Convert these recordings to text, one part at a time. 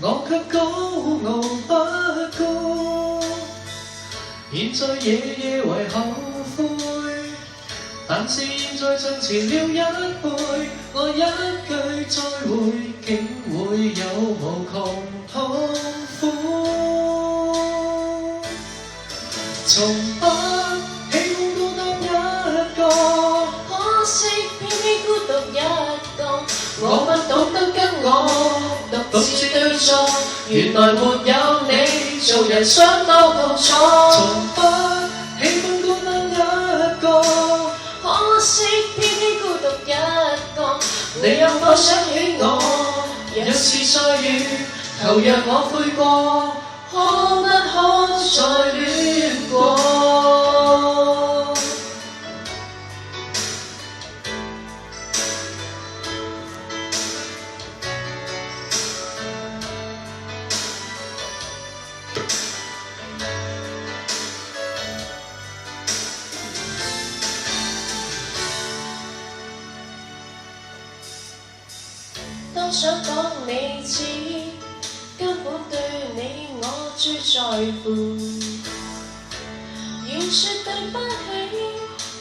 我卻高傲不顧。現在夜夜為後悔，但是現在像遲了一倍，我一句再會，竟會有無窮痛苦。從不喜歡孤單一個，可惜偏偏孤獨一個。我不懂得跟我獨自對坐，原來沒有你，做人相當痛楚。從不喜歡孤單一個，可惜偏偏孤獨一個。你有否想起我？若是再遇，求讓我悔過，可不可再戀過？都想講你知，根本對你我最在乎。願說對不起，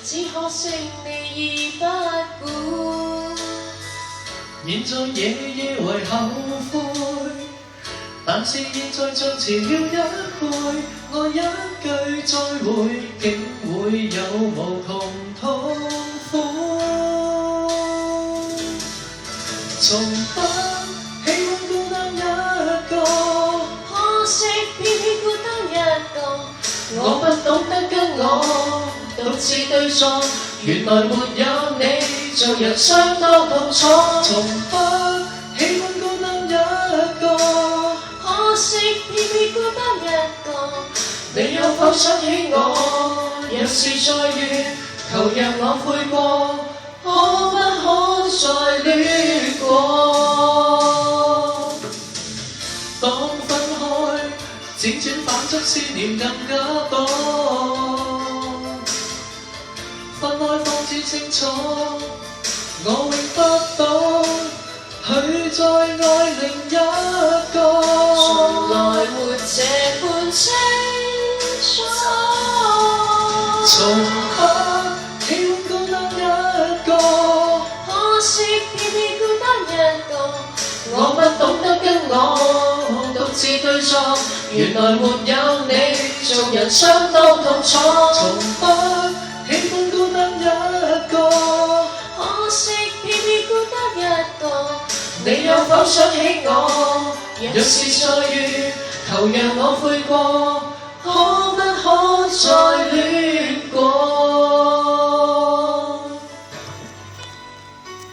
只可惜你已不顧。現在夜夜為後悔，但是現在像遲了一倍，我一句再會，竟會有無窮痛苦。從不喜歡孤單一個，可惜偏偏孤單一個。我不懂得跟我獨自對坐，原來沒有你，做人相當痛楚。從不喜歡孤單一個，可惜偏偏孤單一個。你有否想起我？若是再遇，求讓我悔過，可不可再戀過？當分開，輾轉反側思念更加多。分開方知清楚，我永不懂，去再愛另一個。從來沒這般清楚。從不喜歡孤單一個，可惜偏偏孤單一個。我不懂得跟我獨自對坐，原來沒有你，做人相當痛楚。從不喜歡孤單一個，可惜偏偏孤單一個。你有否想起我？若是再遇，求讓我悔過，可不可再戀